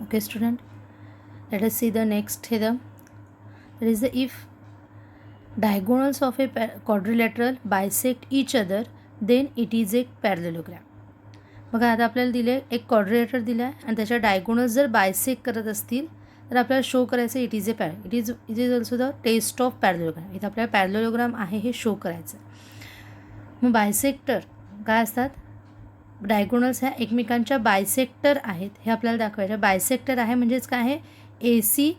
Okay, student, let us see the next theorem. That is the if diagonals of a quadrilateral bisect each other, then it is a parallelogram. बघा आता आपल्याला दिले एक quadrilateral दिला आहे आणि त्याच्या डायगोनल्स जर बायसेक्ट करत असतील तर आपल्याला शो करायचं it is it is also the test of parallelogram. इथं आपल्याला पॅरलोग्राम आहे हे शो करायचं. मग बायसेक्टर काय असतात? डायगोनल्स ह्या एकमेकांच्या बायसेक्टर आहेत हे आपल्याला दाखवायचं. बायसेक्टर आहे म्हणजेच काय आहे? ए सी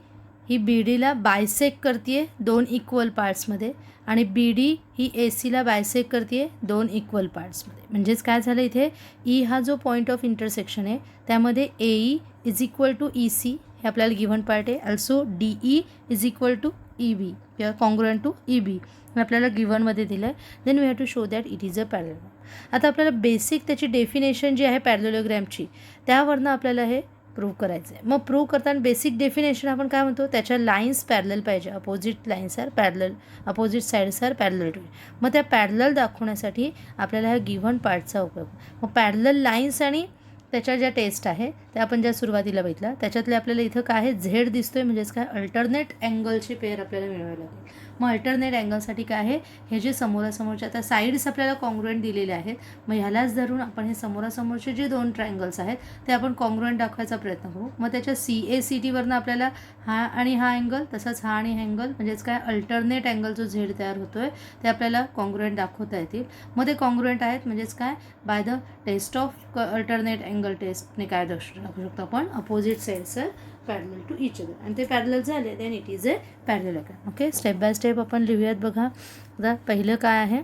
ही बी डीला बायसेक्ट करते आहे दोन इक्वल पार्ट्समध्ये आणि बी डी ही ए सीला बायसेक्ट करते आहे दोन इक्वल पार्ट्समध्ये. म्हणजेच काय झालं इथे? ई हा जो पॉईंट ऑफ इंटरसेक्शन आहे त्यामध्ये A E is equal to E C हे आपल्याला गिव्हन पार्ट आहे. Also D E is equal to E B किंवा कॉन्ग्रुएंट टू ई बी आपल्याला गिव्हनमध्ये दिलं आहे. Then we have to show that it is a parallelogram. आता आपल्याला बेसिक त्याची डेफिनेशन जी आहे पॅरलोग्रामची त्यावरनं आपल्याला हे प्रूव्ह करायचं आहे. मग प्रूव्ह करताना बेसिक डेफिनेशन आपण काय म्हणतो? त्याच्या लाईन्स पॅरलल पाहिजे. Opposite lines are parallel, opposite sides are parallel too. मग त्या पॅरलल दाखवण्यासाठी आपल्याला ह्या गिव्हन पार्टचा उपयोग. मग पॅरलल लाईन्स आणि त्याच्या ज्या टेस्ट आहे त्या आपण ज्या सुरुवातीला बघितल्या त्याच्यातले आपल्याला इथं काय आहे? झेड दिसतोय म्हणजेच काय? अल्टरनेट अँगलची पेअर आपल्याला मिळवावी लागेल. मग अल्टरनेट अँगलसाठी काय आहे? हे जे समोरासमोरचे आता साईड्स आपल्याला कॉन्ग्रुएंट दिलेले आहेत. मग ह्यालाच धरून आपण हे समोरासमोरचे जे दोन ट्रायंगल्स आहेत ते आपण कॉन्ग्रुएंट दाखवायचा प्रयत्न करू. मग त्याच्या सी ए सी टीवरनं आपल्याला हा आणि हा अँगल तसंच हा आणि हा अँगल म्हणजेच काय? अल्टरनेट अँगल जो झेड तयार होतोय ते आपल्याला कॉन्ग्रुएंट दाखवता येतील. मग ते कॉन्ग्रुएंट आहेत म्हणजेच काय? By the test of alternate angle टेस्टने काय दाखवू शकतो आपण? Opposite sides are parallel to each other आणि ते पॅरलल झाले then it is a parallelogram. Okay, step by step आपण लिहूयात. बघा आता पहिलं काय आहे?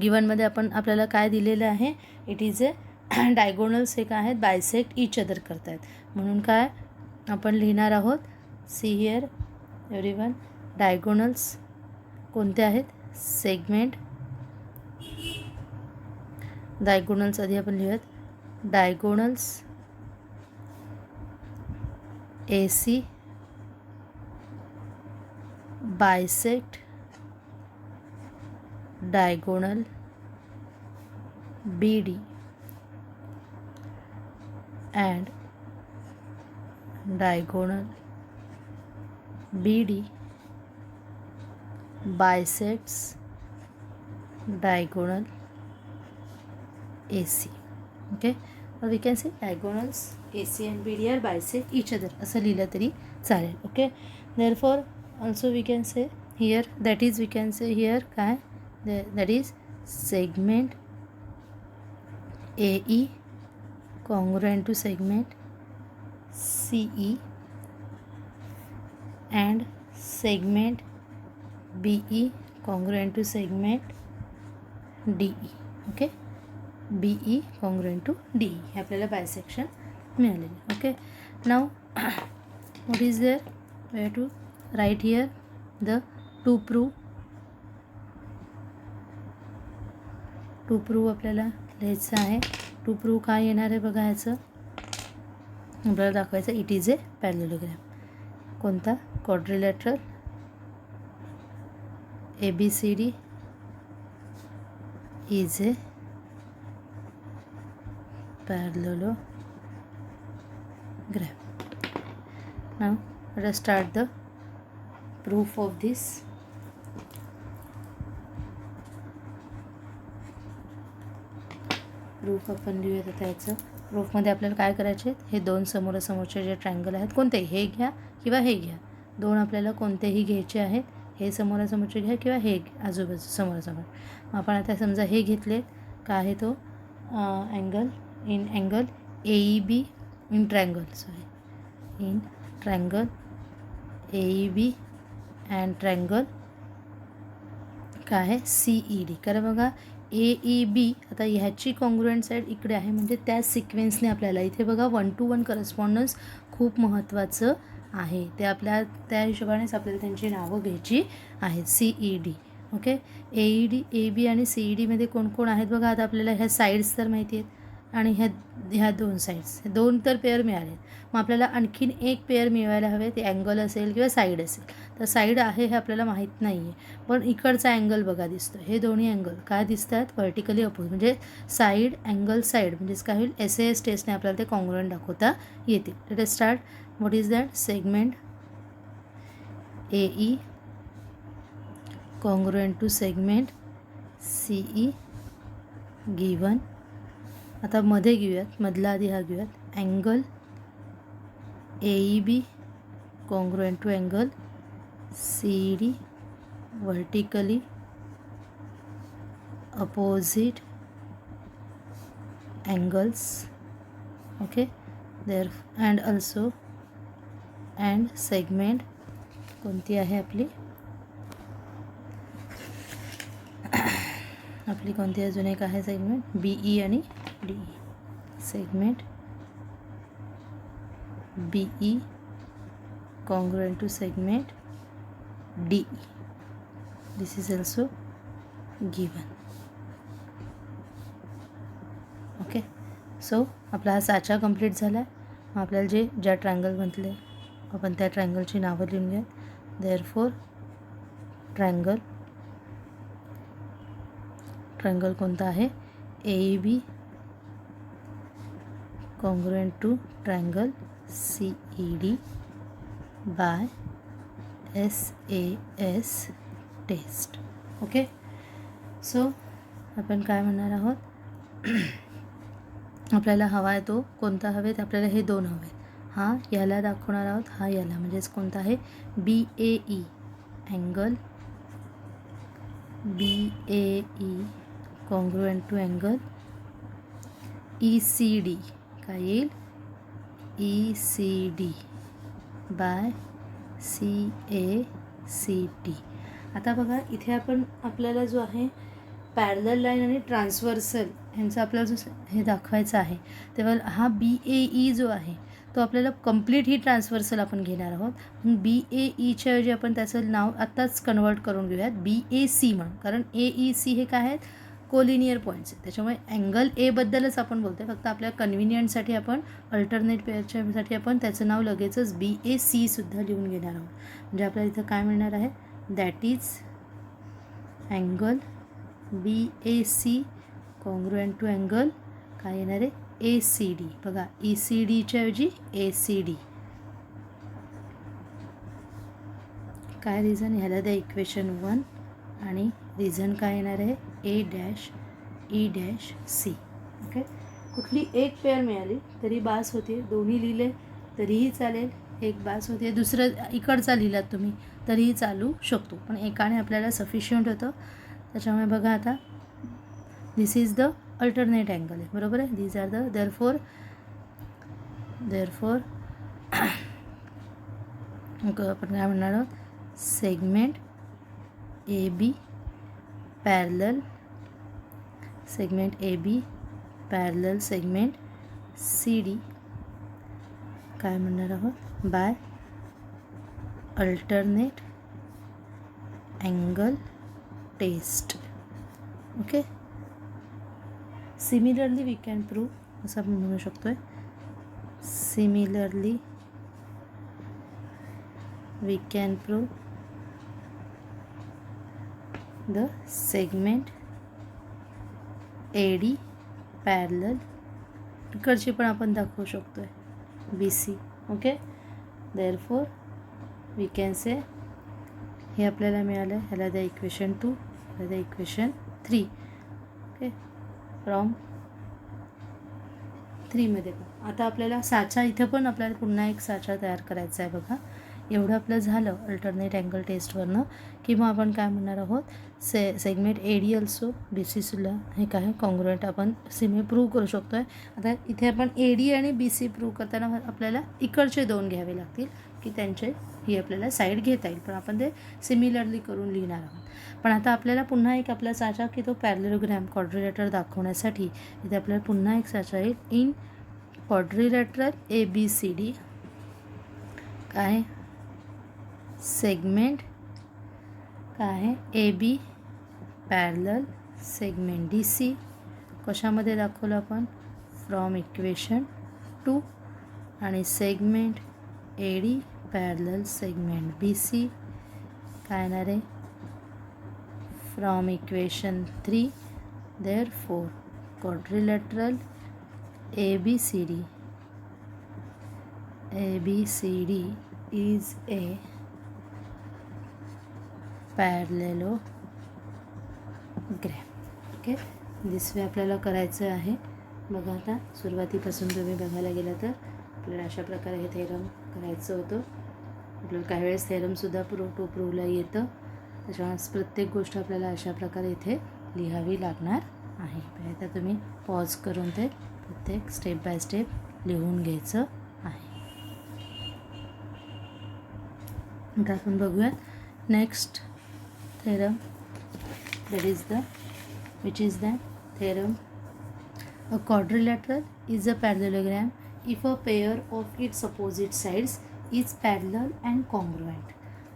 गिव्हनमध्ये आपल्याला काय दिलेलं आहे? इट इज ए डायगोनल्स हे काय आहेत? बायसेक्ट इच अदर करतायत. म्हणून काय आपण लिहिणार आहोत? सी हिअर एव्हरीवन, डायगोनल्स कोणते आहेत? सेगमेंट. डायगोनल्स आधी आपण लिहूयात. Diagonals A C bisect diagonal BD and diagonal BD bisects diagonal AC. Okay, or we can say diagonals AC and BD are bisect each other असं लिहिलं तरी चालेल. Okay, therefore also we can say here, that is we can say here काय? that is segment AE congruent to segment CE and segment BE congruent to segment DE. okay, BE congruent to DE हे आपल्याला bisection मिळालेले. Okay, now what is there? we have to write here the to prove आपल्याला लिहायचं आहे. To prove काय येणार आहे बघा? ह्याचं आपल्याला दाखवायचं इट इज ए पॅरलोग्राम. कोणता? Quadrilateral ABCD is A parallelogram. Now let us start the proof of this. Proof आपण लिहूयात. आता याचं प्रूफमध्ये आपल्याला काय करायचे? हे दोन समोरासमोरचे जे ट्रायंगल आहेत कोणते? हे घ्या किंवा हे घ्या. दोन आपल्याला कोणतेही घ्यायचे आहेत. हे समोरासमोरचे घ्या किंवा हे आजूबाजू समोरासमोर. आपण आता समजा हे घेतले का आहे तो angle in angle AEB in triangle in triangle AEB and triangle काय आहे? CED. कारण बघा AEB आता ह्याची कॉन्ग्रुएंट साईड इकडे आहे म्हणजे त्या सिक्वेन्सने आपल्याला इथे बघा 1 to 1 करस्पॉन्डन्स खूप महत्त्वाचं आहे. ते आपल्या त्या हिशोबानेच आपल्याला त्यांची नावं घ्यायची आहेत. CED. ओके, AED AB आणि CEDमध्ये कोण कोण आहेत बघा? आता आपल्याला ह्या साईड्स तर माहिती आहेत आणि ह्या दोन साईड्स, दोन तर पेअर मिळाले. मग आपल्याला आणखीन एक पेअर मिळवायला हवे, ते अँगल असेल किंवा साईड असेल. तर साईड आहे हे आपल्याला माहीत नाही आहे, पण इकडचा अँगल बघा दिसतो. हे दोन्ही अँगल काय दिसतात, व्हर्टिकली अपोज, म्हणजे साईड अँगल साईड, म्हणजेच काय होईल, SAS टेस्टने आपल्याला ते कॉन्ग्रुएंट दाखवता येतील. Let us start. What is that? Segment AE congruent to segment CE given. आता मध्ये घेऊयात, मधला आधी हा घेऊयात. Angle AEB congruent to angle CED vertically opposite angles. Okay, there and also and segment कोणती आहे आपली कोणती अजून एक आहे सेगमेंट BE आणि DE. Segment BE congruent to segment DE. This is also given. Okay, so आपला हा साचा कंप्लीट झाला आहे. मग आपल्याला ज्या ट्रायंगल म्हटले आपण त्या ट्रायंगलची नावं लिहून घ्या. देअरफॉर ट्रायंगल कोणता आहे, AEB congruent to triangle CED by SAS test. Okay, so आपण काय म्हणणार आहोत, आपल्याला हवा आहे तो कोणता हवेत, आपल्याला हे दोन हवे. हा याला दाखवणार आहोत, हा याला, म्हणजेच कोणता आहे, BAE angle BAE congruent to angle ECD काय येईल, ECD बाय CACT. आता बघा इथे आपल्याला जो आहे पॅरलल लाईन आणि ट्रान्सव्हर्सल ह्यांचं आपल्याला जो हे दाखवायचं आहे, तेव्हा हा BAE जो आहे तो आपल्याला कंप्लीट ही ट्रान्सव्हर्सल आपण घेणार आहोत. BAEच्या ऐवजी आपण त्याचं नाव आत्ताच कन्वर्ट करून घेऊयात BAC म्हणून, कारण AEC हे काय आहेत, कोलिनियर पॉईंट्स आहेत. त्याच्यामुळे अँगल A बद्दलच आपण बोलतोय, फक्त आपल्या कन्व्हिनियंटसाठी आपण अल्टरनेट पेअरच्यासाठी आपण त्याचं नाव लगेचच BAC सुद्धा लिहून घेणार आहोत. म्हणजे आपल्याला इथं काय मिळणार आहे, that is angle BAC congruent to angle काय येणार आहे, ACD. बघा ECDच्या ऐवजी ACD. काय रिझन, ह्याला द्या इक्वेशन 1 आणि रिझन काय येणार आहे, A'(E')C. ओके, कुठली एक पेअर मिळाली तरी बास होते, दोन्ही लिहिले तरीही चालेल, एक बास होते, दुसरं इकडचा लिहिलात तुम्ही तरीही चालू शकतो, पण एकाने आपल्याला सफिशियंट होतं. त्याच्यामुळे बघा आता दिस इज द अल्टरनेट अँगल आहे, बरोबर आहे. दीज आर द देअरफॉर आपण काय म्हणणार आहोत, segment AB parallel segment CD काय म्हणणार आहोत, by alternate angle test. Okay, similarly we can prove, असं आपण म्हणू शकतो आहे, similarly we can prove the segment AD parallel, इकडची पण आपण दाखवू शकतो आहे BC. Okay, therefore we can say हे आपल्याला मिळालं आहे, ह्याला द्या इक्वेशन 2, ह्याला द्या इक्वेशन 3. ओके, फ्रॉम 3मध्ये पण आता आपल्याला साचा, इथं पण आपल्याला पुन्हा एक साचा तयार करायचा आहे. बघा एवढं आपलं झालं अल्टरनेट अँगल टेस्टवरनं, की मग आपण काय म्हणणार आहोत, सेगमेंट AD ऑल्सो BC हे काय कॉन्ग्रुएंट आपण प्रूव्ह करू शकतो आहे. आता इथे आपण AD आणि BC प्रूव्ह करताना आपल्याला इकडचे दोन घ्यावे लागतील, की त्यांचे ही आपल्याला साईड घेता येईल, पण आपण ते सिमिलरली करून लिहिणार आहोत. पण आता आपल्याला पुन्हा एक आपला साचा, की तो पॅरलेलोग्राम क्वाड्रिलेटरल दाखवण्यासाठी इथे आपल्याला पुन्हा एक साचा येईल. इन क्वाड्रिलेटरल ABCD काय सेगमेंट काय आहे AB पॅरलल सेगमेंट DC कशामध्ये दाखवलं आपण, फ्रॉम इक्वेशन 2 आणि segment AD parallel segment BC काय येणार आहे from equation 3 therefore quadrilateral ABCD is a parallelogram. Okay this way आपल्याला करायचं आहे. बघा आता सुरुवातीपासून तुम्ही बघायला गेला तर आपल्याला अशा प्रकारे हे थेरम करायचं होतं. आपल्याला काही वेळेस थेरमसुद्धा प्रूव्हला येतं. त्याच्यामुळे प्रत्येक गोष्ट आपल्याला अशा प्रकारे इथे लिहावी लागणार आहे. आता तुम्ही पॉज करून ते प्रत्येक स्टेप बाय स्टेप लिहून घ्यायचं आहे. आता आपण बघूयात next theorem which is the theorem. A quadrilateral is a parallelogram if a pair of its opposite sides is parallel and congruent.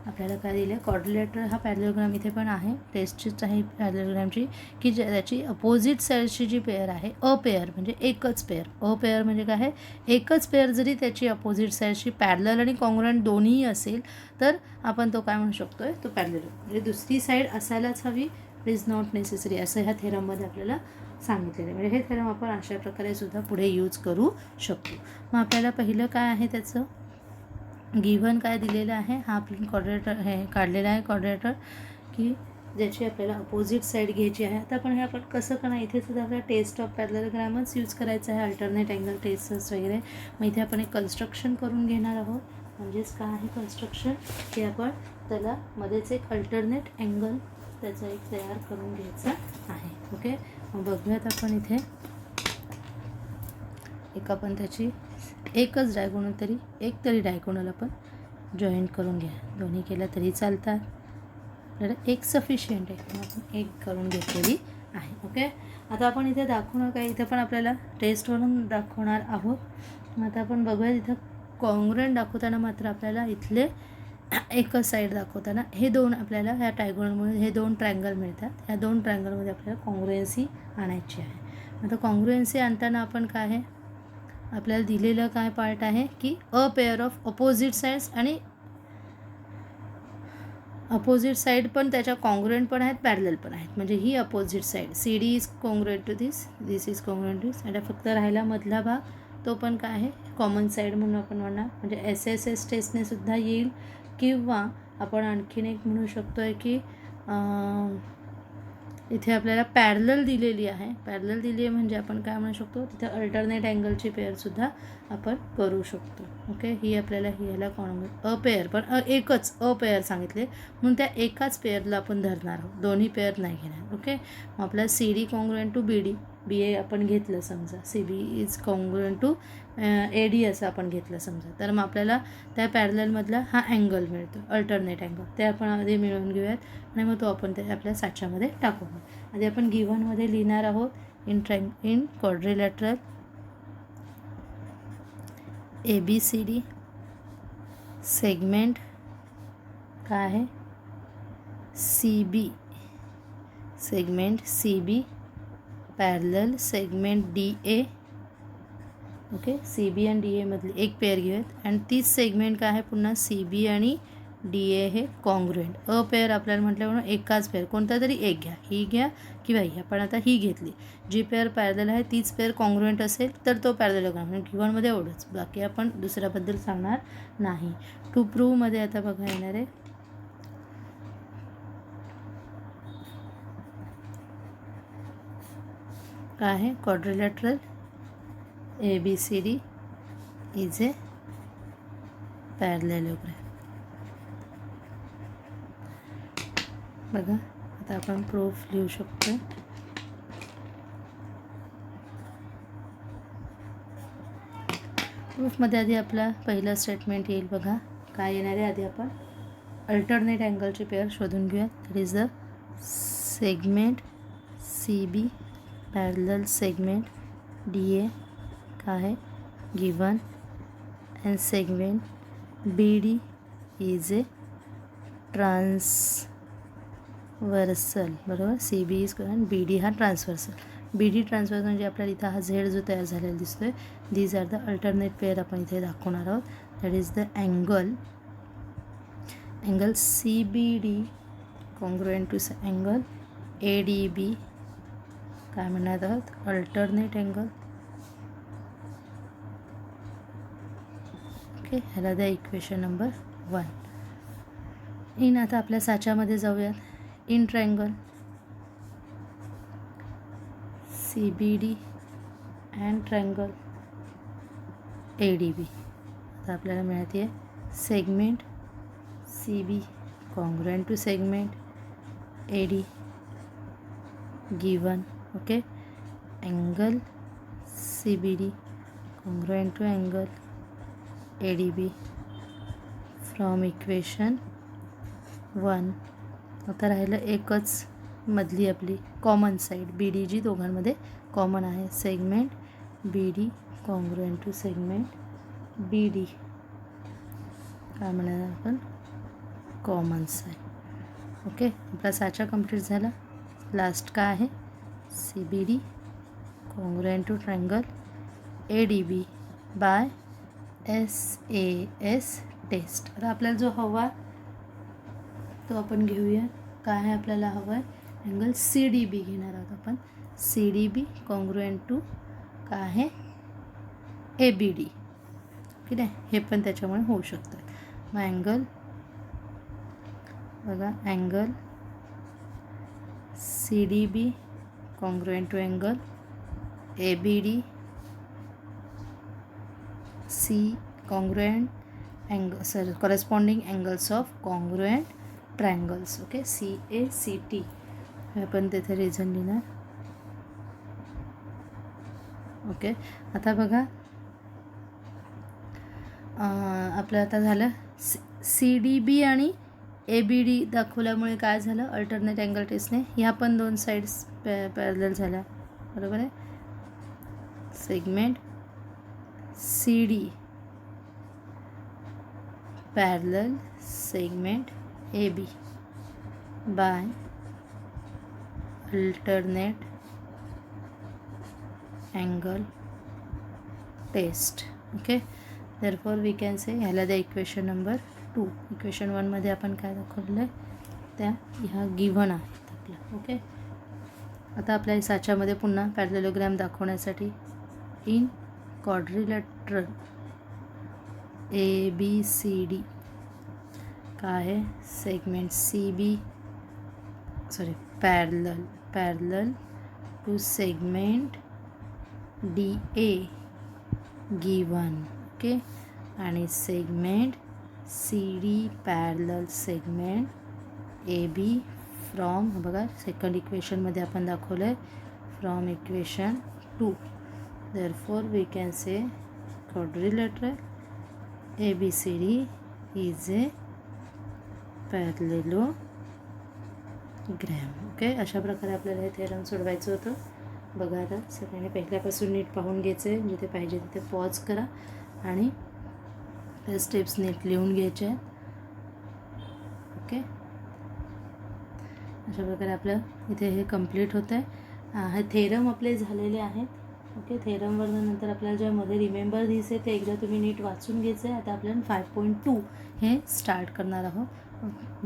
आपल्याला काय दिलं क्वाड्रिलॅटरल हा पॅरलेलोग्राम इथे पण आहे टेस्टचीच आहे पॅरलेलोग्रामची की ज्याची अपोजिट साईडची जी पेअर आहे अपेअर म्हणजे एकच पेअर अपेअर म्हणजे काय आहे एकच पेअर जरी त्याची अपोजिट साईडची पॅरलल आणि कॉन्ग्रुएंट दोन्हीही असेल तर आपण तो काय म्हणू शकतो आहे तो पॅरलेलोग्राम म्हणजे दुसरी साईड असायलाच हवी इज नॉट नेसेसरी असं ह्या थेरममध्ये आपल्याला सांगितलेलं आहे. म्हणजे हे थेरम आपण अशा प्रकारे सुद्धा पुढे यूज करू शकतो. मग आपल्याला पहिलं काय आहे त्याचं गिव्हन काय दिलेलं आहे हा आपण क्वाड्रिलेटर हे काढलेला आहे क्वाड्रिलेटर की ज्याची आपल्याला अपोजिट साईड घ्यायची आहे. आता आपण हे आपण कसं करणार इथे सुद्धा आपल्याला टेस्ट ऑफ पॅरलेलोग्रामच यूज करायचं आहे अल्टरनेट अँगल टेस्टस वगैरे. मग इथे आपण एक कन्स्ट्रक्शन करून घेणार आहोत. म्हणजेच काय आहे कन्स्ट्रक्शन की आपण त्याला मध्येच एक अल्टरनेट अँगल त्याचा एक तयार करून घ्यायचा आहे. ओके मग बघूयात आपण इथे एक आपण त्याची एकच डायगोनल एक तरी डायगोनल आपण जॉईंट करून घ्या. दोन्ही केलं तरी चालतात. आपल्याला एक सफिशियंट आहे म्हणून आपण एक करून घेतलेली आहे. ओके आता आपण इथे दाखवणार काय इथे पण आपल्याला टेस्टवरून दाखवणार आहोत. मग आता आपण बघूया इथं कॉन्ग्रुएंट दाखवताना मात्र आपल्याला इथले एकच साईड दाखवताना हे दोन आपल्याला ह्या डायगोनलमुळे हे दोन ट्रायंगल मिळतात. ह्या दोन ट्रायंगलमध्ये आपल्याला कॉन्ग्रुएन्सी आणायची आहे. आता कॉन्ग्रुएन्सी आणताना आपण काय आहे आपल्याला दिलेलं काय पार्ट आहे की a pair of opposite sides आणि अपोजिट साईड पण त्याच्या कॉन्ग्रुएंट पण आहेत पॅरलल पण आहेत. म्हणजे ही opposite side CD is congruent to this is congruent to this. आणि फक्त राहिला मधला भाग तो पण काय आहे कॉमन साईड म्हणून आपण म्हणणार. म्हणजे SSS टेस्टने सुद्धा येईल किंवा आपण आणखीन एक म्हणू शकतो आहे की इथे आपल्याला पॅरलल दिलेली आहे. पॅरलल दिली आहे म्हणजे आपण काय म्हणू शकतो तिथे अल्टरनेट अँगलची पेअरसुद्धा आपण करू शकतो. ओके ही आपल्याला ही याला अपेअर पण एकच अपेअर सांगितले म्हणून त्या एकाच पेअरला आपण धरणार आहोत. दोन्ही पेअर नाही घेणार. ओके मग आपल्याला CD congruent to BD BA आपण घेतलं समजा CB is congruent to AD असं आपण घेतलं समजा तर मग आपल्याला त्या पॅरललमधला हा अँगल मिळतो अल्टरनेट अँगल ते आपण आधी मिळवून घेऊयात आणि मग तो आपण ते आपल्या साच्यामध्ये टाकू. आधी आपण गिव्हनमध्ये लिहिणार आहोत इन क्वाड्रिलॅटरल ABCD सेगमेंट काय आहे CB segment CB parallel segment DA. Okay CB आणि DA मधली एक पेअर घेऊयात आणि तीच सेगमेंट काय आहे पुन्हा CB आणि DA हे कॉन्ग्रुएंट पेअर आपल्याला म्हटलं म्हणून एकाच पेअर कोणता तरी एक घ्या ही घ्या किंवा ही आपण आता ही घेतली जी पेअर पॅरलल आहे तीच पेअर कॉन्ग्रुएंट असेल तर तो पॅरलेलोग्राम म्हणजे गिव्हनमध्ये एवढंच बाकी आपण दुसऱ्याबद्दल सांगणार नाही. टू प्रूव्हमध्ये आता बघा येणार आहे काय आहे quadrilateral ABCD is A parallelogram. बघा आता आपण प्रूफ लिहू शकतो. प्रूफमध्ये आधी आपला पहिलं स्टेटमेंट येईल. बघा काय येणार आहे आधी आपण अल्टरनेट अँगलची पेअर शोधून घेऊया. That is the segment CB parallel segment DA काय आहे given and segment BD is a transversal. बरोबर CB इज BD हा ट्रान्सवर्सल. बी डी ट्रान्सवर्स म्हणजे आपल्याला इथं हा झेड जो तयार झालेला दिसतो आहे, these are the alternate pair आपण इथे दाखवणार आहोत. That is the angle C B D congruent to angle A D B काय म्हणणार आहोत, अल्टरनेट अँगल. ओके, ह्याला द्या इक्वेशन नंबर 1. इन आता आपल्या साच्यामध्ये जाऊयात. In triangle C B D and triangle A D B. आता आपल्याला मिळते segment C B congruent to segment A D given. Okay, angle C B D congruent to angle A D B from equation 1. आता राहिलं एकच मधली आपली common side B D जी दोघांमध्ये कॉमन आहे. Segment B D congruent to segment B D काय म्हणणार आपण, कॉमन साईड. ओके, आपला साचा कंप्लीट झाला. लास्ट काय आहे, C B D congruent to triangle A D B by SAS test. आता आपल्याला जो हवा तो आपण घेऊया. काय आहे आपल्याला हवं आहे, अँगल सी डी बी घेणार आहोत आपण. C D B congruent to काय आहे, ए बी डी. ठीक आहे, हे पण त्याच्यामुळे होऊ शकतं. मग अँगल बघा, angle C D B congruent to angle A B D C congruent angle, sorry, corresponding angles of congruent triangles. Okay, CACT हे आपण तिथे रिझन लिहिणार. ओके, आता बघा आपलं आता झालं सी डी बी आणि ए बी डी दाखवल्यामुळे काय झालं, अल्टरनेट अँगल टेस्टने ह्या पण दोन साईड्स पॅरलल झाल्या. बरोबर आहे. Segment C D parallel segment AB by alternate angle test. Okay, therefore we can say ह्याला द्या इक्वेशन नंबर 2. इक्वेशन 1 मध्ये आपण काय दाखवलं आहे, त्या ह्या गिव्हन आहेत आपल्या. ओके, आता आपल्या साच्यामध्ये पुन्हा पॅरलेलोग्राम दाखवण्यासाठी in quadrilateral A B C D काय आहे, segment C B parallel to segment D A given. Okay, आणि segment C D parallel segment A B from बघा सेकंड इक्वेशनमध्ये आपण दाखवलं आहे from equation 2. Therefore we can say quadrilateral ABCD is a parallelogram. Okay, अशा प्रकारे आपल्याला हे थेरम सोडवायचं होतं. बघा आता सगळ्यांनी पहिल्यापासून नीट पाहून घ्यायचं आहे. जिथे पाहिजे तिथे पॉज करा आणि ते स्टेप्स नीट लिहून घ्यायचे आहेत. ओके, अशा प्रकारे आपलं इथे हे कंप्लीट होतं आहे. हे थेरम आपले झालेले आहेत. ओके, थेरमवर नंतर आपल्याला ज्यामध्ये रिमेंबर दिस आहे ते एकदा तुम्ही नीट वाचून घ्यायचं आहे. आता आपल्याला 5.2 हे स्टार्ट करणार आहोत.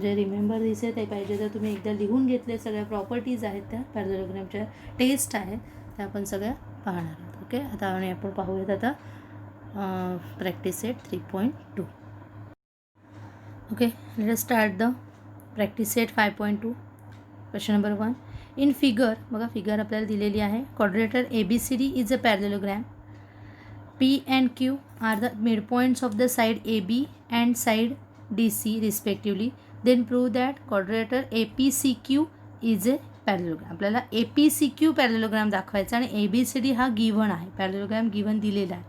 जे रिमेंबर दिस आहे ते पाहिजे तर तुम्ही एकदा लिहून घेतले. सगळ्या प्रॉपर्टीज आहेत त्या पॅरलेलोग्रामच्या टेस्ट आहेत त्या आपण सगळ्या पाहणार आहोत. ओके, आता आपण पाहूयात आता practice set 3.2. Okay, let start the practice set 5.2. Question number 1. In figure बघा, फिगर आपल्याला दिलेली आहे. Quadrilateral ABCD is a parallelogram. P and Q are the midpoints of the side AB and side DC respectively. Then prove that quadrilateral APCQ is a parallelogram. आपल्याला APCQ parallelogram दाखवायचा आणि ABCD हा given आहे. Parallelogram given दिलेला आहे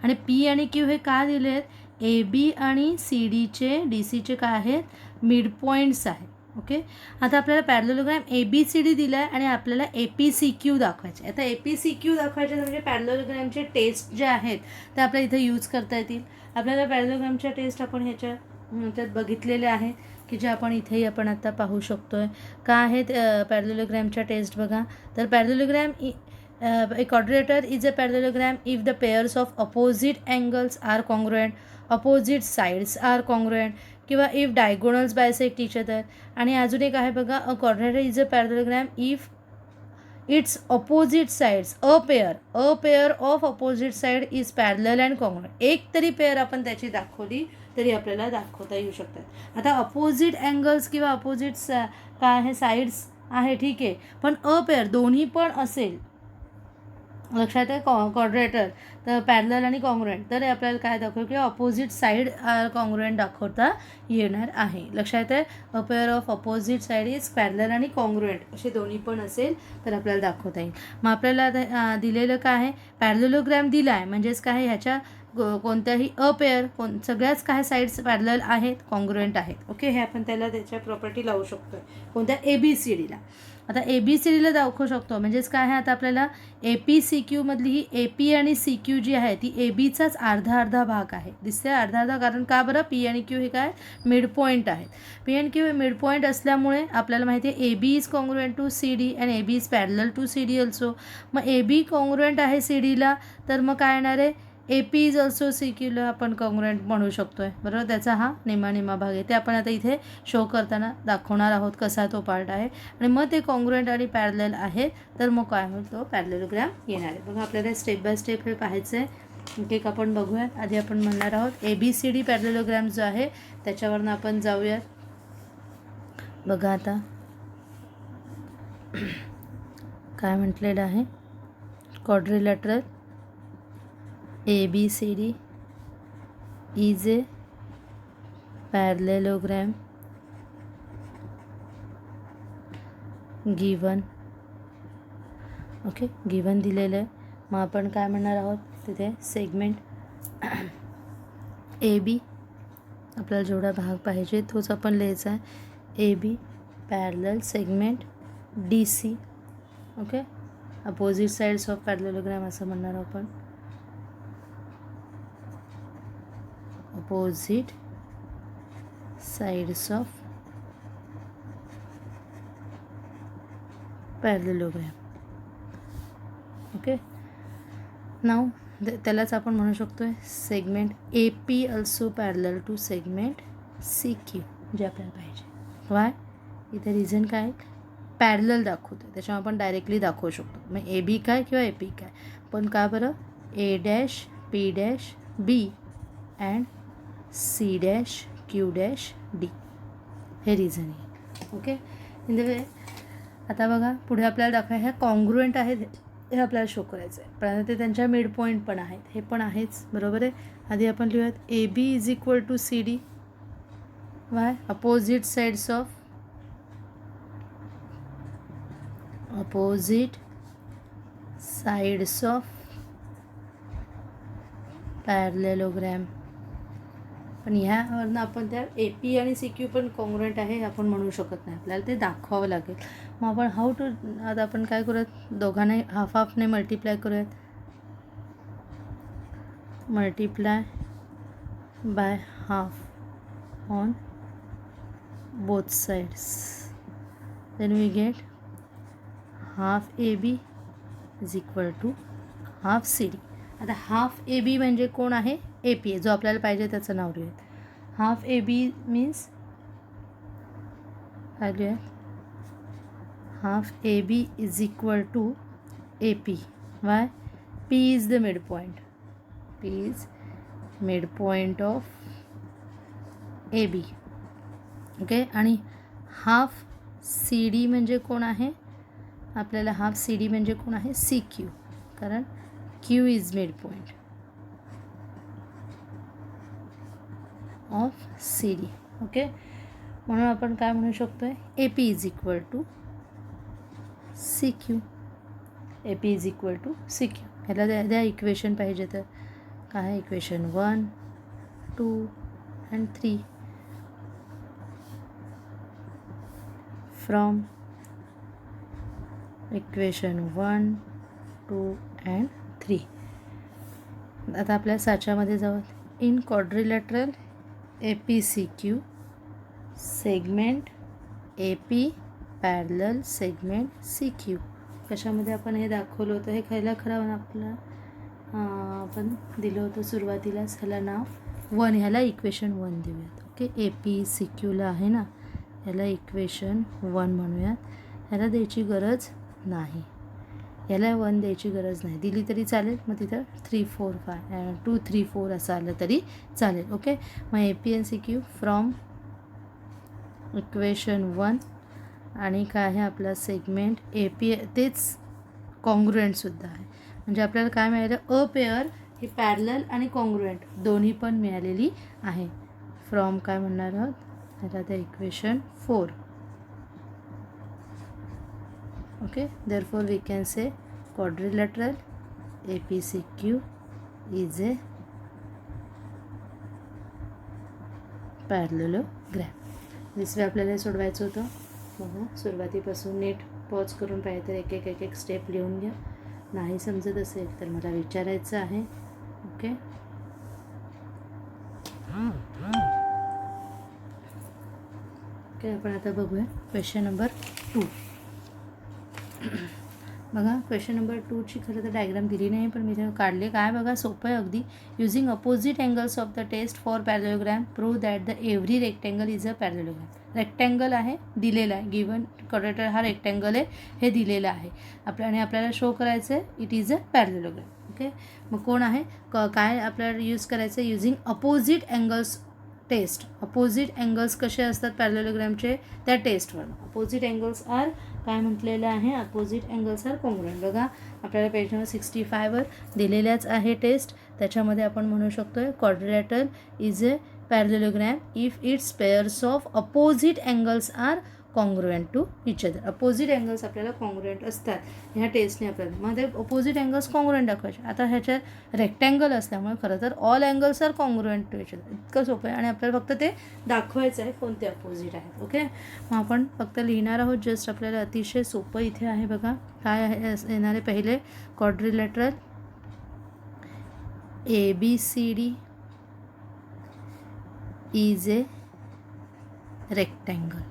आणि P आणि Q हे का दिले आहेत, AB आणि CDचे DCचे काय आहेत, मिड पॉईंट्स आहेत. ओके, आता आपल्याला पॅरलेलोग्राम ABCD दिला आहे आणि आपल्याला APCQ दाखवायचे. आता APCQ दाखवायचे म्हणजे पॅरलेलोग्रामचे टेस्ट जे आहेत ते आपल्याला इथे यूज करता येतील. आपल्याला पॅरलेलोग्रामच्या टेस्ट आपण ह्याच्यात बघितलेले आहेत की जे आपण इथेही आपण आता पाहू शकतो आहे. का आहेत पॅरलेलोग्रामच्या टेस्ट बघा. तर parallelogram A quadrilateral is a parallelogram if the pairs of opposite angles are congruent, opposite sides are congruent, किंवा if diagonals bisect each other. आणि अजून एक आहे बघा, a quadrilateral is a parallelogram if its opposite sides, a pair of opposite side is parallel and congruent. एक तरी pair आपण त्याची दाखवली तरी आपल्याला दाखवता येऊ शकतात. आता अपोजिट अँगल्स किंवा अपोजिट काय आहे साईड्स आहे, ठीक आहे, पण अ पेअर दोन्ही पण असेल, लक्षात आहे, क्वाड्रेटर तर पॅरलल आणि कॉंग्रुएंट, तर आपल्याला काय दाखवू की अपोजिट साईड कॉंग्रुएंट दाखवता येणार आहे. लक्षात आहे, अ pair of opposite side is parallel आणि कॉंग्रुएंट असे दोन्ही पण असेल तर आपल्याला दाखवता येईल. मग आपल्याला आता दिलेलं काय आहे, पॅरलेलोग्रॅम दिला आहे, म्हणजेच काय ह्याच्या कोणत्याही अ पेअर सगळ्याच काय साईड्स पॅरलल आहेत, कॉंग्रुएंट आहेत. ओके, हे आपण त्याला त्याच्या प्रॉपर्टी लावू शकतो कोणत्या ABCDला. आता ABCDला दाखवू शकतो, म्हणजेच काय आहे, आता आपल्याला APCQ मधली ही AP आणि CQ जी आहे ती ABचाच अर्धा भाग आहे. दिसते अर्धा, कारण का बरं, P आणि Q हे काय मिड पॉईंट आहेत. P आणि Q हे मिड पॉईंट असल्यामुळे आपल्याला माहिती आहे AB is congruent to CD and AB is parallel to CD also. मग AB कॉंग्रुएंट आहे CDला, तर मग काय येणार आहे, AP इज ऑल्सो CQला आपण कॉंग्रुएंट म्हणू शकतो आहे, बरोबर. त्याचा हा निमा भाग आहे, ते आपण आता इथे शो करताना दाखवणार आहोत कसा तो पार्ट आहे. आणि मग ते कॉंग्रुएंट आणि पॅरलल आहे, तर मग काय होईल, तो पॅरलेलोग्राम येणार आहे. बघा, आपल्याला स्टेप बाय स्टेप हे पाहायचं आहे. एक आपण बघूयात. आधी आपण म्हणणार आहोत ABCD पॅरलेलोग्राम जो आहे त्याच्यावरनं आपण जाऊयात. बघा आता काय म्हटलेलं आहे, quadrilateral ABCD is a parallelogram given. Okay, given दिलेलं आहे. मग आपण काय म्हणणार आहोत तिथे, सेगमेंट AB आपल्याला जेवढा भाग पाहिजे तोच आपण लिहायचा आहे. AB parallel segment DC. Okay, opposite sides of parallelogram असं म्हणणार आपण. opposite sides of parallelogram. Okay, नाव त्यालाच आपण म्हणू शकतो आहे segment AP also parallel to segment CQ जे आपल्याला पाहिजे. वाय, इथे रिझन काय, पॅरलल दाखवतो त्याच्यामुळे आपण डायरेक्टली दाखवू शकतो. मग AB काय किंवा AP काय, पण का बरं, A', P', B and C', Q', D हे रिझन आहे. Okay, in the way. आता बघा पुढे आपल्याला दाखवा, ह्या कॉंग्रुएंट आहेत हे आपल्याला शो करायचं आहे, पण ते त्यांच्या मिड पॉईंट पण आहेत, हे पण आहेच, बरोबर आहे. आधी आपण लिहूयात AB is equal to CD. Why, opposite sides of parallelogram. पण ह्यावरनं आपण त्या AP आणि CQ पण कॉंग्रुएंट आहे आपण म्हणू शकत नाही, आपल्याला ते दाखवावं लागेल. मग आपण हाऊ टू, आता आपण काय करूयात, दोघांना हाफने मल्टिप्लाय करूयात. Multiply by half on both sides, then we get half AB is equal to half CD. आता हाफ AB म्हणजे कोण आहे, AP आहे, जो आपल्याला पाहिजे त्याचं नाव लिहूयात. हाफ AB मीन्स काय लिहूयात, half AB is equal to AP. Why, P is the midpoint, P is midpoint of AB. Okay, आणि हाफ CD म्हणजे कोण आहे, आपल्याला हाफ CD म्हणजे कोण आहे, CQ, कारण Q is midpoint of CD. Okay, म्हणून आपण काय म्हणू शकतो आहे, AP is equal to CQ. AP is equal to CQ. ह्याला द्या इक्वेशन पाहिजे तर काय, equation 1, 2 and 3 from equation 1, 2 and 3. आता आपल्या साच्यामध्ये जाऊ. In quadrilateral APCQ segment AP parallel segment CQ कशामध्ये आपण हे दाखवलं होतं, हे खायला खरं आपलं आपण दिलं होतं सुरुवातीलाच. ह्याला नाव 1, ह्याला इक्वेशन 1 देऊयात. ओके, APCQला आहे ना, ह्याला इक्वेशन 1 म्हणूयात. ह्याला द्यायची गरज नाही, याला 1 द्यायची गरज नाही. दिली तरी चालेल, मग तिथं 3 4 5 2 3 4 असं आलं तरी चालेल. ओके, मग APCQ फ्रॉम इक्वेशन 1 आणि काय आहे आपला सेगमेंट AP, तेच कॉन्ग्रुएंटसुद्धा आहे. म्हणजे आपल्याला काय मिळालं, अ पेअर ही पॅरलल आणि कॉन्ग्रुएंट दोन्ही पण मिळालेली आहे. फ्रॉम काय म्हणणार आहोत, ह्याला त्या equation 4. Okay, therefore we can say quadrilateral APCQ is a parallelogram. दुसरं आपल्याला सोडवायचं होतं. बघा, सुरुवातीपासून नीट पॉज करून पाहिजे तर एक एक स्टेप लिहून घ्या. नाही समजत असेल तर मला विचारायचं आहे. ओके, ओके, आपण आता बघूया क्वेश्चन नंबर 2. बघा, क्वेश्चन नंबर 2ची खरं तर डायग्राम दिली नाही, पण मी ते काढले. काय बघा, सोपं आहे अगदी. Using opposite angles of the test for parallelogram prove that the every rectangle is a parallelogram. Rectangle आहे, दिलेला आहे, गिवन क्वाड्रिलेटरल हा रेक्टँगल आहे, हे दिलेलं आहे आणि आपल्याला शो करायचं आहे it is a parallelogram. Okay, मग कोण आहे, काय आपल्याला यूज करायचं आहे, using opposite angles test. Opposite angles कसे असतात पॅरलोग्रॅमचे, त्या टेस्टवर. अपोजिट अँगल्स आर काय म्हटलेलं आहे, अपोजिट अँगल्स आर कॉन्ग्रुएंट. बघा, आपल्याला पेज नंबर 65वर दिलेल्याच आहे टेस्ट. त्याच्यामध्ये आपण म्हणू शकतो quadrilateral is a parallelogram if its pairs of opposite angles are congruent to each other. Opposite angles आपल्याला कॉन्ग्रुएंट असतात ह्या टेस्टने आपल्याला. मग ते अपोजिट अँगल्स कॉन्ग्रुएंट दाखवायचे. आता ह्याच्यात रेक्टँगल असल्यामुळे खरं तर all angles are congruent to each other. इतकं सोपं आहे आणि आपल्याला फक्त ते दाखवायचं आहे कोणते अपोजिट आहेत. ओके, मग आपण फक्त लिहिणार आहोत जस्ट. आपल्याला अतिशय सोपं इथे आहे. बघा, काय आहे येणारे पहिले, quadrilateral ABCD is a rectangle.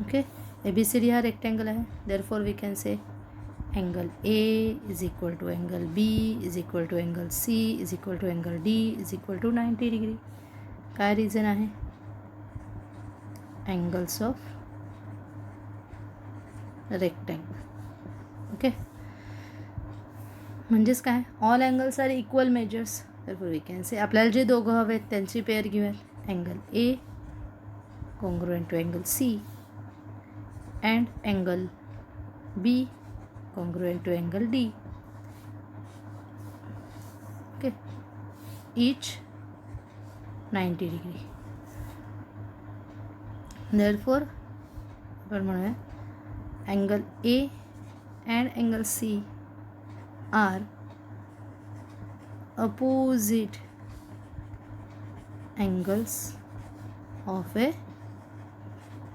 Okay, ABCD हा रेक्टँगल आहे. Therefore we can say angle A is equal to angle B is equal to angle C is equal to angle D is equal to 90 degree. काय reason आहे, angles of rectangle. Okay, म्हणजेच काय, all angles are equal measures. Therefore we can say आपल्याला जे दोघं हवेत त्यांची pair घेऊयात. Angle A congruent to angle C and angle B congruent to angle D. Okay, each 90 degree. Therefore आपण म्हणूया angle A and angle C are opposite angles of a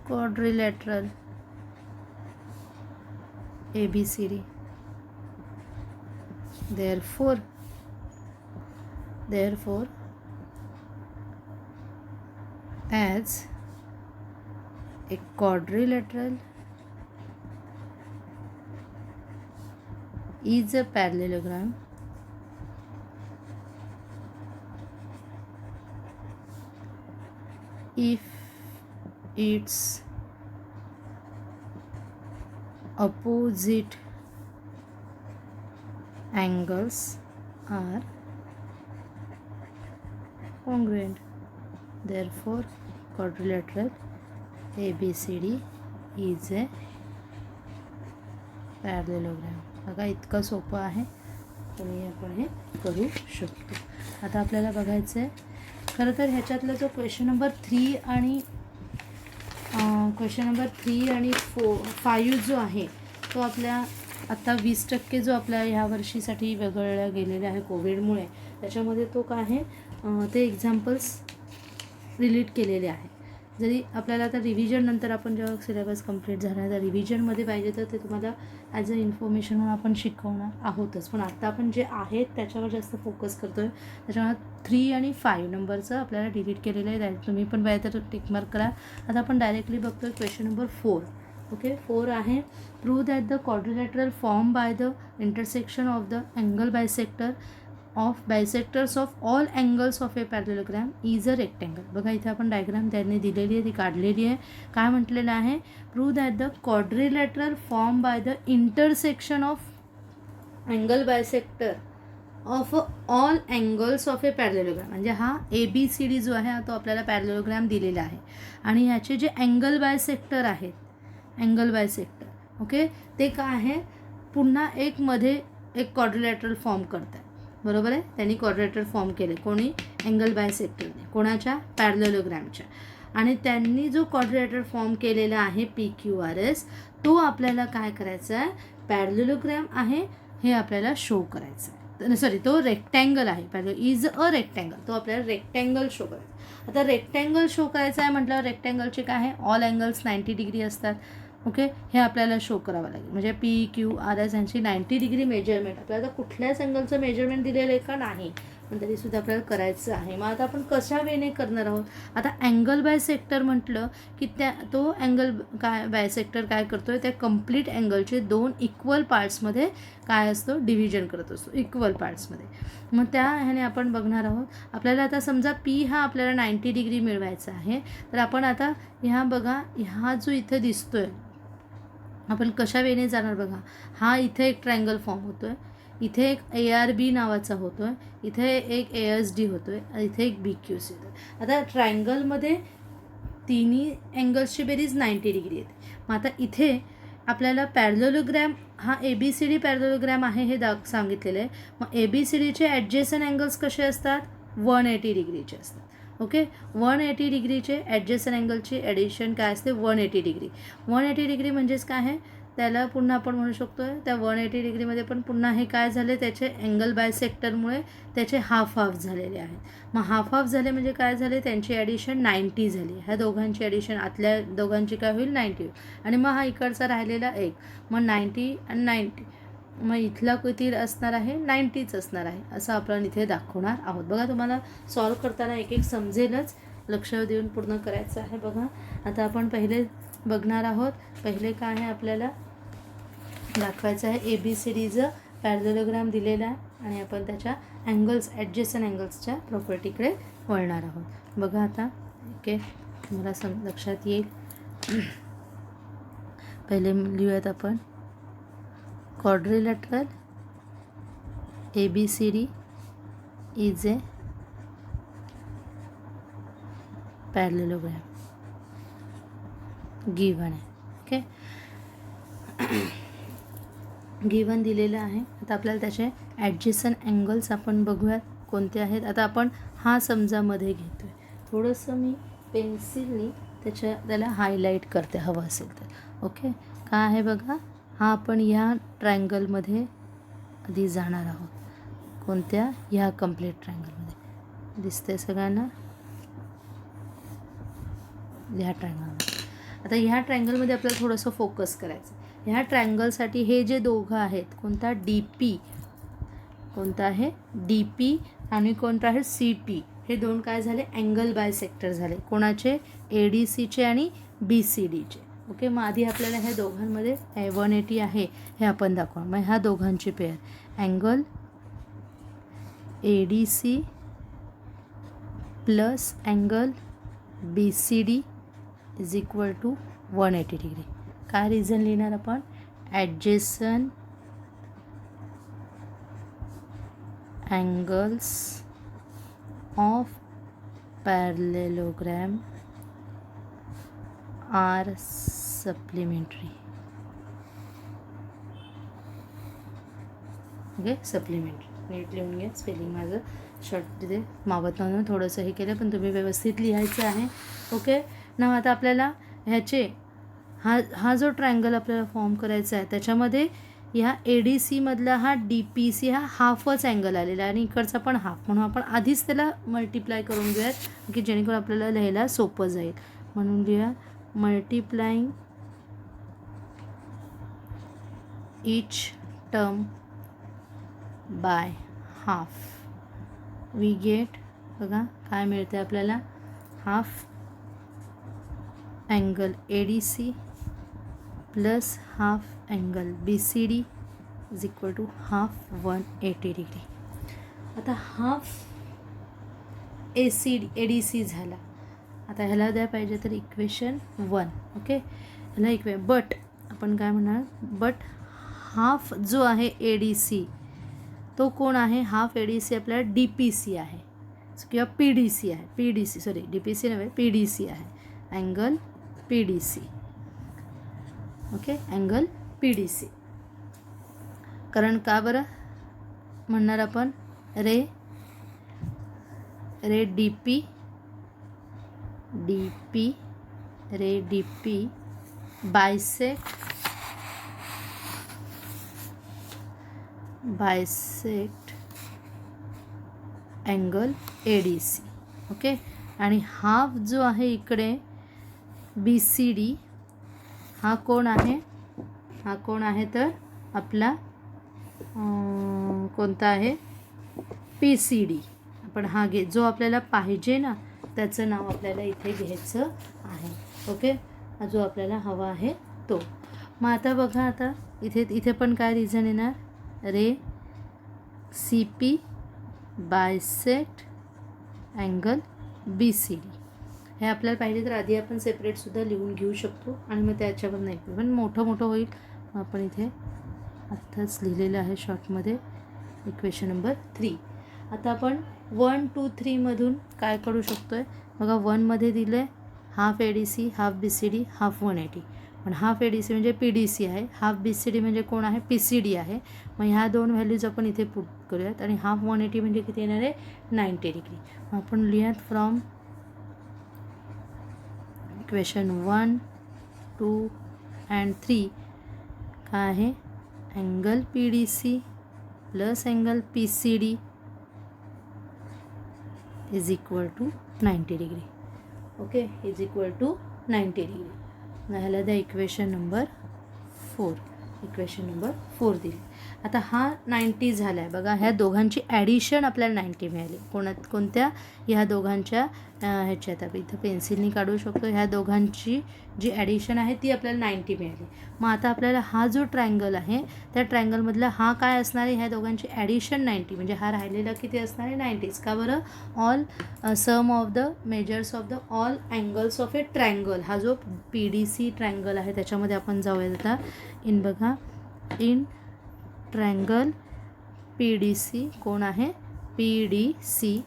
quadrilateral ABCD. Therefore as a quadrilateral is a parallelogram, if its opposite angles are congruent. Therefore quadrilateral ABCD is a parallelogram. बघा, इतकं सोपं आहे, तुम्ही आपण हे करू शकतो. आता आपल्याला बघायचं आहे खरं तर ह्याच्यातला जो क्वेश्चन नंबर 3 आणि क्वेश्चन नंबर 3 आणि 5 जो आहे तो आपल्या आता 20% जो आपल्या ह्या वर्षीसाठी वगळला गेलेला आहे कोविडमुळे, त्याच्यामध्ये तो काय आहे ते एक्झाम्पल्स रिलीट केलेले आहे. जरी आपल्याला आता रिव्हिजन नंतर आपण जेव्हा सिलेबस कंप्लीट झाला तर रिव्हिजनमध्ये पाहिजे तर ते तुम्हाला ॲज अ इन्फॉर्मेशन म्हणून आपण शिकवणार आहोतच. पण आता आपण जे आहेत त्याच्यावर जास्त फोकस करतो आहे. त्याच्यामुळे 3 आणि 5 नंबरचं आपल्याला डिलीट केलेलं आहे. तुम्ही पण पाहिजे तर टिकमार्क करा. आता आपण डायरेक्टली बघतो आहे क्वेश्चन नंबर 4. ओके. 4 आहे prove that the quadrilateral form by the intersection of the angle bisectors of all angles of a parallelogram is a rectangle. बघा इथे आपण डायग्राम त्यांनी दिलेली आहे, ती काढलेली आहे. काय म्हटलेलं आहे? Prove that the quadrilateral form by the intersection of angle bisector of all angles of A parallelogram. म्हणजे हा ABCD जो आहे तो आपल्याला पॅरलेलोग्राम दिलेला आहे आणि ह्याचे जे अँगल बायसेक्टर आहेत, अँगल बायसेक्टर, ओके, ते काय आहे? पुन्हा एक मध्ये एक क्वाड्रिलॅटरल फॉर्म करत आहे. बरोबर आहे. त्यांनी क्वाड्रिलॅटरल फॉर्म केले. कोणी? अँगल बायसेक्टरने. कोणाच्या? पॅरलेलोग्रामच्या. आणि त्यांनी जो क्वाड्रिलॅटरल फॉर्म केलेला आहे PQRS, तो आपल्याला काय करायचा आहे? पॅरलेलोग्राम आहे हे आपल्याला शो करायचं आहे. सॉरी, तो रेक्टँगल आहे. पॅरल इज अ रेक्टँगल. तो आपल्याला रेक्टँगल शो करायचा. आता रेक्टँगल शो करायचा आहे म्हटलं, रेक्टँगलचे काय आहे? ऑल अँगल्स 90 डिग्री असतात. ओके, हे आपल्याला शो करावं लागेल. म्हणजे PQRS यांची 90 डिग्री मेजरमेंट आपल्याला कुठल्याच अँगलचं मेजरमेंट दिलेलं आहे का? नाही, पण तरीसुद्धा आपल्याला करायचं आहे. मग आता आपण कशा वेने करणार आहोत? आता अँगल बायसेक्टर म्हटलं की तो अँगल बायसेक्टर काय करतोय? त्या कंप्लीट अँगलचे 2 इक्वल पार्ट्समध्ये काय असतो? डिव्हिजन करत असतो, इक्वल पार्ट्समध्ये. मग त्या ह्याने आपण बघणार आहोत. आपल्याला आता समजा P हा आपल्याला 90 डिग्री मिळवायचा आहे, तर आपण आता ह्या बघा, ह्या जो इथे दिसतोय, आपण कशा वेने जाणार बघा. हा इथे एक ट्रायंगल फॉर्म होतो आहे, इथे एक ARB नावाचा होतो आहे, इथे एक ASD होतो आहे, इथे एक BQC होतो आहे. आता ट्रायंगलमध्ये तिन्ही अँगल्सची बेरीज 90 डिग्री येते. मग आता इथे आपल्याला पॅरलेलोग्रॅम हा ABCD पॅरलेलोग्रॅम आहे हे सांगितलेलं आहे. मग ABCDचे ॲडजेसंट अँगल्स कसे असतात? 180 डिग्रीचे असतात. ओके, 180 डिग्रीचे ॲडजेसंट अँगलची ॲडिशन काय असते? 180 डिग्री. 180 डिग्री म्हणजेच काय आहे? त्याला पुन्हा आपण म्हणू शकतो आहे त्या 180 डिग्रीमध्ये पण पुन्हा हे काय झाले? त्याचे अँगल बायसेक्टरमुळे त्याचे हाफ झालेले आहेत. मग हाफ झाले म्हणजे काय झाले? त्यांची ॲडिशन 90 झाली. ह्या दोघांची ॲडिशन आतल्या दोघांची काय होईल? 90 होईल. आणि मग हा इकडचा राहिलेला एक, मग 90 आणि 90, मग इथला किती असणार आहे? 90च असणार आहे, असं आपण इथे दाखवणार आहोत. बघा, तुम्हाला सॉल्व करताना एक एक समजेलच, लक्ष देऊन पूर्ण करायचं आहे. बघा, आता आपण पहिले बघणार आहोत. पहिले काय आहे आपल्याला दाखवायचं आहे? ABCDचं पॅरलेलोग्राम दिलेला आहे आणि आपण त्याच्या अँगल्स, ॲडजेसंट अँगल्सच्या प्रॉपर्टीकडे वळणार आहोत. बघा आता, ओके, तुम्हाला लक्षात येईल. पहिले लिहूयात आपण. Quadrilateral ABCD is A parallelogram given आहे. ओके, गिवन दिलेलं आहे. आता आपल्याला त्याचे ॲडजेसंट अँगल्स आपण बघूयात कोणते आहेत. आता आपण हा समजा मध्ये घेतो आहे, थोडंसं मी पेन्सिलनी त्याला हायलाईट करते हवं असेल तर. ओके, काय आहे बघा, हा आपण ह्या ट्रायंगलमध्ये आधी जाणार आहोत. कोणत्या? ह्या कंप्लीट ट्रायंगलमध्ये दिसते सगळ्यांना, ह्या ट्रायंगलमध्ये. आता ह्या ट्रायंगलमध्ये आपल्याला थोडंसं फोकस करायचं. ह्या ट्रायंगलसाठी हे जे दोघं आहेत, कोणता? DP, कोणता आहे? DP आणि कोणता आहे? CP. हे दोन काय झाले? अँगल बायसेक्टर झाले. कोणाचे? ADCचे आणि BCDचे. ओके, मग आधी आपल्याला ह्या दोघांमध्ये 180 आहे हे आपण दाखवा. मग ह्या दोघांची pair angle ADC plus angle BCD is equal to 180 degree. काय रिझन लिहिणार आपण? Adjacent angles of parallelogram are supplementary. Okay, supplementary. नीट लिहून घ्या. स्पेलिंग माझं शॉर्ट तिथे मावत नव्हतं, थोडंसं हे केलं, पण तुम्ही व्यवस्थित लिहायचं आहे. ओके, ना आता आपल्याला ह्याचे हा जो ट्रायंगल आपल्याला फॉर्म करायचा आहे त्याच्यामध्ये ह्या ADC मधला हा DPC हा हाफच अँगल आलेला आहे आणि इकडचा पण हाफ, म्हणून आपण आधीच त्याला मल्टिप्लाय करून घेऊयात की जेणेकरून आपल्याला लिहायला सोपं जाईल. म्हणून लिहा multiplying each term by half we get, बघा काय मिळते आपल्याला? Half angle ADC plus half angle B C D is equal to half 180 degree. आता हाफ ए डी सी झाला. आता ह्याला द्या पाहिजे तर इक्वेशन 1. ओके, ह्याला बट आपण काय म्हणणार, बट हाफ जो आहे ए डी सी तो कोण आहे, हाफ ए डी सी आपल्याला डी पी सी आहे किंवा पी डी सी आहे. P D C sorry D P C नव्हे, पी डी सी आहे. Angle P D C. Okay, angle P D C. कारण का बरं म्हणणार आपण, ray D P ray D P bisect angle A D C. Okay, आणि half जो आहे इकडे बी सी डी हा कोण आहे, तर आपला कोणता आहे, पी सी डी. आपण हा जो आपल्याला पाहिजे ना त्याचं नाव आपल्याला इथे घ्यायचं आहे. ओके, जो आपल्याला हवा आहे तो. मग आता बघा, आता इथे पण काय रिझन येणार, ray C P bisect angle B C D. हे आपल्याला पाहिजे तर आधी आपण सेपरेटसुद्धा लिहून घेऊ शकतो आणि मग त्याच्यावर नाही, पण मोठं होईल. आपण इथे आत्ताच लिहिलेलं आहे शॉर्टमध्ये इक्वेशन नंबर 3. आता आपण 1, 2, 3 मधून काय करू शकतो आहे बघा. 1मध्ये दिलं आहे half A D C, half B C D, half 180. पण हाफ ए डी सी म्हणजे पी डी सी आहे, हाफ बी सी डी म्हणजे कोण आहे, पी सी डी आहे. मग ह्या दोन व्हॅल्यूज आपण इथे पुट करूयात आणि हाफ 180 म्हणजे किती येणार आहे, 90 डिग्री. आपण लिहूयात फ्रॉम इक्वेशन 1, 2 अँड 3 काय आहे, angle P D C plus angle P C D is equal to 90 degree. Okay, is equal to 90 degree. ह्याला द्या इक्वेशन नंबर 4. इक्वेशन नंबर 4 दिली. आता हा 90 झाला आहे बघा. ह्या दोघांची ॲडिशन आपल्याला 90 मिळाली. कोणत्या, ह्या दोघांच्या ह्याच्यात आपण इथं पेन्सिलनी काढू शकतो. ह्या दोघांची जी ॲडिशन आहे ती आपल्याला 90 मिळाली. मग आता आपल्याला हा जो ट्रायंगल आहे त्या ट्रायंगलमधला हा काय असणार आहे, ह्या दोघांची ॲडिशन 90 म्हणजे हा राहिलेला किती असणार आहे, 90. का बरं, all sum of the measures of the all angles of a triangle. हा जो पी डी सी ट्रायंगल आहे त्याच्यामध्ये आपण जाऊयात आता. बघा, in triangle P D C कोण आहे, P D C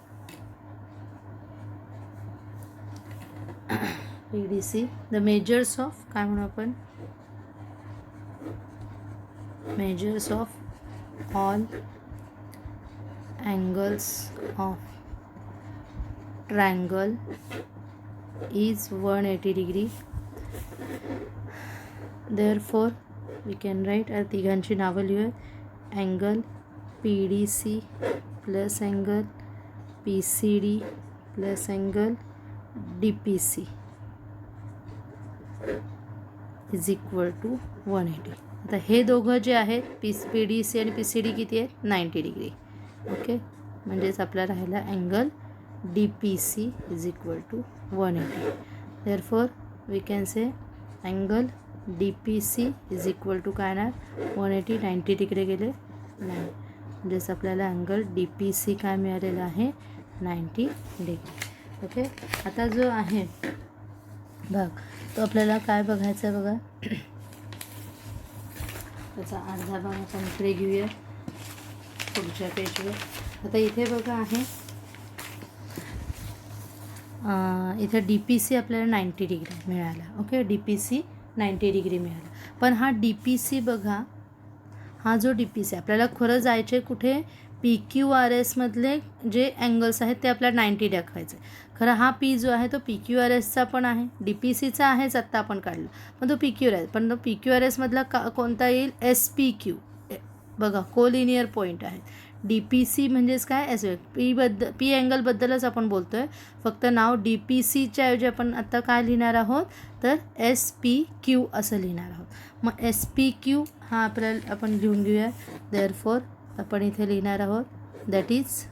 the measures of काय म्हणू आपण, measures of all angles of triangle is 180 degree. Therefore we can write, तिघांची नावं लिहूया. Angle P D C plus angle P C D plus angle D P C is equal to 180. आता हे दोघं जे आहेत पी डी सी आणि P C D किती आहेत, 90 डिग्री. ओके, म्हणजेच आपला राहिला angle D P C is equal to 180. Therefore we can say angle D P C is equal to काय येणार, 180. 90 तिकडे गेले 9, म्हणजेच आपल्याला अँगल डी पी सी काय मिळालेला आहे, 90 डिग्री. ओके, आता जो आहे भाग तो आपल्याला काय बघायचा आहे बघा. त्याचा अर्धा भाग आपण इकडे घेऊया पुढच्या पेजवर. आता इथे बघा आहे, इथे डी पी सी आपल्याला 90 डिग्री मिळाला. Okay, D P C 90 degree मिळाला. पण हा डी पी सी बघा, हा जो डी पी सी आपल्याला खरं जायचे कुठे, पी क्यू आर एसमधले जे अँगल्स आहेत ते आपल्याला 90 दाखवायचे. खरं हा पी जो आहे तो पी क्यू आर एसचा पण आहे, डी पी सीचा आहेच आत्ता आपण काढलं, पण तो पी क्यू आर एस. पण तो पी क्यू आर एसमधला कोणता येईल, एस पी क्यू. बघा, कोलिनियर पॉईंट आहे. डी पी सी म्हणजेच काय, एस पी अँगलबद्दलच आपण बोलतो आहे. फक्त नाव डी पी सीच्या ऐवजी आपण आत्ता काय लिहिणार आहोत, तर एस पी क्यू असं लिहिणार आहोत. मग एस पी क्यू हा आपल्याला आपण लिहून घेऊया. देअरफॉर आपण इथे लिहिणार आहोत that is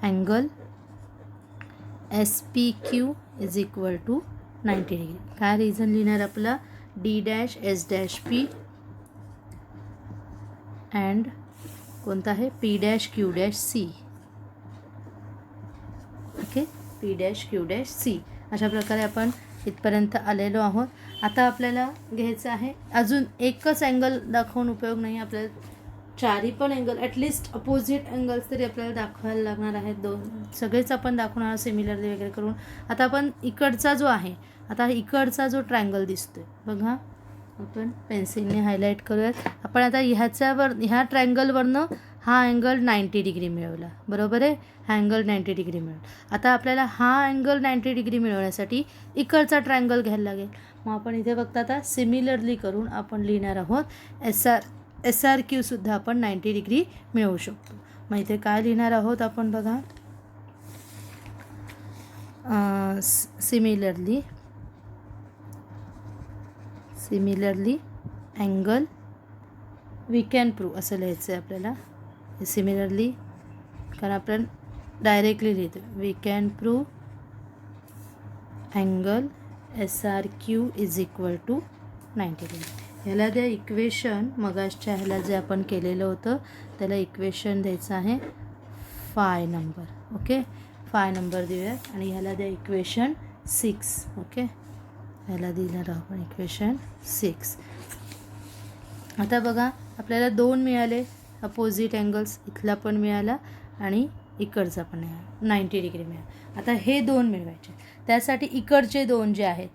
angle S P Q is equal to 90 degree. काय रिझन लिहिणार आपला, D dash S dash P and कोणता आहे P dash Q dash C. Okay, P dash Q dash C. अशा प्रकारे आपण इथपर्यंत आलेलो आहोत. आता आपल्याला घ्यायचं आहे अजून एकच अँगल दाखवून उपयोग नाही, आपल्याला चारही पण अँगल ॲटलिस्ट अपोजिट अँगल्स तरी आपल्याला दाखवायला लागणार आहेत. सगळेच आपण दाखवणार सिमिलरली वगैरे करून. आता आपण इकडचा जो आहे, आता इकडचा जो ट्रायंगल दिसतोय बघा, आपण पेन्सिलने हायलाईट करूयात. आपण आता ह्या ट्रायंगलवरनं हा अँगल 90 डिग्री मिळवला, बरोबर आहे. हा अँगल 90 डिग्री मिळवला. आता आपल्याला हा अँगल 90 डिग्री मिळवण्यासाठी इकडचा ट्रायंगल घ्यायला लागेल. मग आपण इथे फक्त आता सिमिलरली करून आपण लिहिणार आहोत एस आर क्यूसुद्धा आपण 90 डिग्री मिळवू शकतो. मग इथे काय लिहिणार आहोत आपण बघा, similarly angle we can prove असं लिहायचं आहे आपल्याला. सिमिलरली कारण आपण डायरेक्टली लिहितो, we can prove angle S R Q is equal to 90 degree. ह्याला द्या इक्वेशन, मगाशच्या ह्याला जे आपण केलेलं होतं त्याला इक्वेशन द्यायचं आहे five number. Okay, five number देऊया आणि ह्याला द्या इक्वेशन 6. ओके, ह्याला दिलं आपण इक्वेशन 6. आता बघा आपल्याला 2 मिळाले अपोजिट अँगल्स, इथला पण मिळाला आणि इकडचा पण मिळाला, 90 डिग्री मिळाला. आता हे 2 मिळवायचे, त्यासाठी इकडचे 2 जे आहेत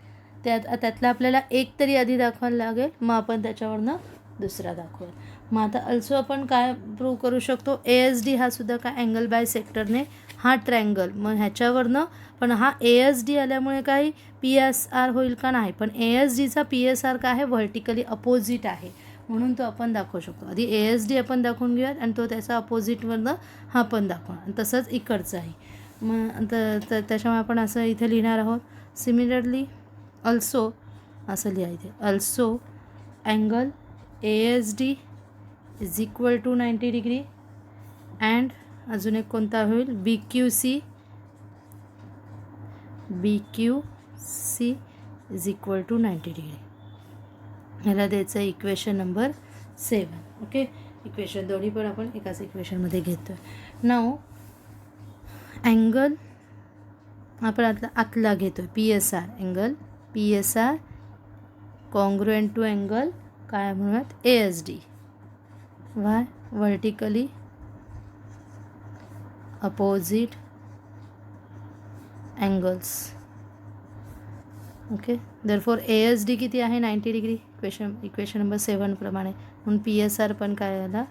त्यातला आपल्याला एक तरी आधी दाखवायला लागेल, मग आपण त्याच्यावरनं दुसरा दाखवू. मग आता अल्सो आपण काय प्रूव्ह करू शकतो, एस डी हा सुद्धा काय अँगल बाय सेक्टरने हा ट्रायंगल, मग ह्याच्यावरनं पण हा एस डी आल्यामुळे काही पी एस आर होईल का, नाही. पण एस डीचा पी एस आर काय आहे, व्हर्टिकली अपोजिट आहे, म्हणून तो आपण दाखवू शकतो. आधी ए एस डी आपण दाखवून घेऊयात आणि तो त्याचा अपोजिटवरनं हा पण दाखवा. आणि तसंच इकडचं आहे. मग त्याच्यामुळे आपण असं इथे लिहिणार आहोत, सिमिलरली अल्सो असं लिहायचं, also angle A S D is equal to 90 degree and अजून एक कोणता होईल, B Q C is equal to 90 degree. ह्याला द्यायचं आहे इक्वेशन नंबर 7. ओके, इक्वेशन दोन्ही पण आपण एकाच इक्वेशनमध्ये घेतो आहे. नाव अँगल आपण आतला घेतो आहे P S R, angle P S R congruent to angle काय म्हणूयात A S D. Why, vertically opposite angles. Okay, therefore A S D किती आहे 90 डिग्री, इक्वेशन नंबर 7 प्रमाणे. म्हणून पी एस आर पण काय आला,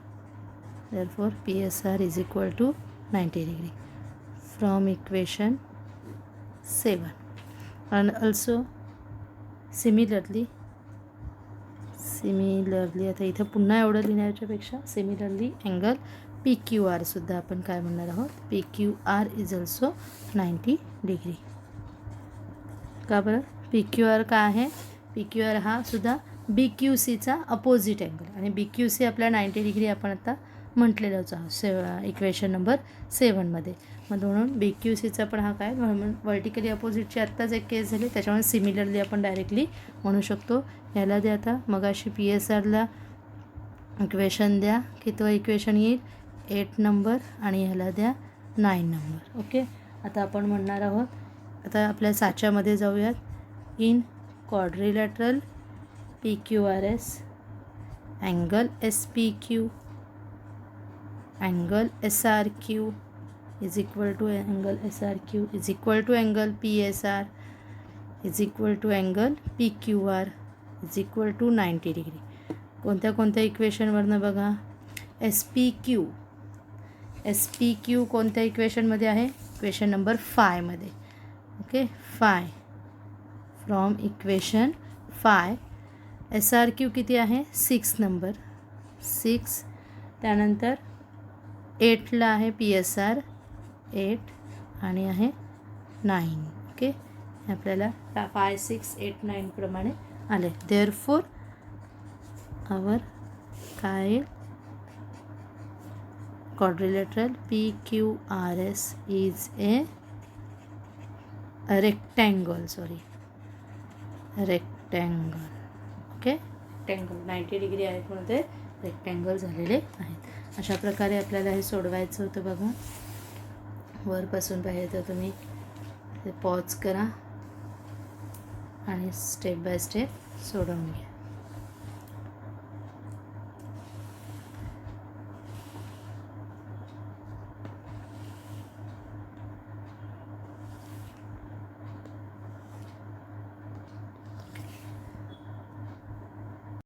therefore P S R is equal to 90 degree from equation 7. And also similarly आता इथं पुन्हा एवढं लिहिण्याच्यापेक्षा सिमिलरली अँगल पी क्यू आरसुद्धा आपण काय म्हणणार आहोत, P Q R is also 90 degree. का बरं, पी क्यू आर काय आहे, पी क्यू आर हा सुद्धा बी क्यू सीचा अपोजिट अँगल, आणि बी क्यू सी आपल्या 90 डिग्री आपण आता म्हटलेलंच आहोत इक्वेशन नंबर 7मध्ये. मग म्हणून बी क्यू सीचा पण हा काय, म्हणून व्हर्टिकली अपोजिटची आत्ताच एक केस झाली, त्याच्यामुळे सिमिलरली आपण डायरेक्टली म्हणू शकतो. याला द्या आता मगाशी पी एस आरला इक्वेशन द्या, कितवं इक्वेशन येईल 8 नंबर आणि ह्याला द्या 9 नंबर. ओके, आता आपण म्हणणार आहोत, आता आपल्या साच्यामध्ये जाऊयात. In quadrilateral P Q R S angle S P Q angle S R Q is equal to angle S R Q is equal to angle P S R is equal to angle P Q R is equal to 90 degree. कोणत्या इक्वेशनवरनं बघा, S P Q कोणत्या इक्वेशनमध्ये आहे, equation number 5मध्ये. Okay, 5 from equation 5 S R Q किती आहे 6 number, 6. त्यानंतर 8ला आहे पी एस आर 8 आणि आहे 9. ओके, आपल्याला 5, 6, 8, 9 प्रमाणे आले. देअरफॉर आवर काय quadrilateral PQRS is a rectangle. Okay, rectangle 90 degree आहेत म्हणून ते रेक्टँगल झालेले आहेत. अशा प्रकारे आपल्याला हे सोडवायचं होतं बघा. वरपासून पाहिजे तर तुम्ही ते पॉज करा आणि स्टेप बाय स्टेप सोडवून घ्या.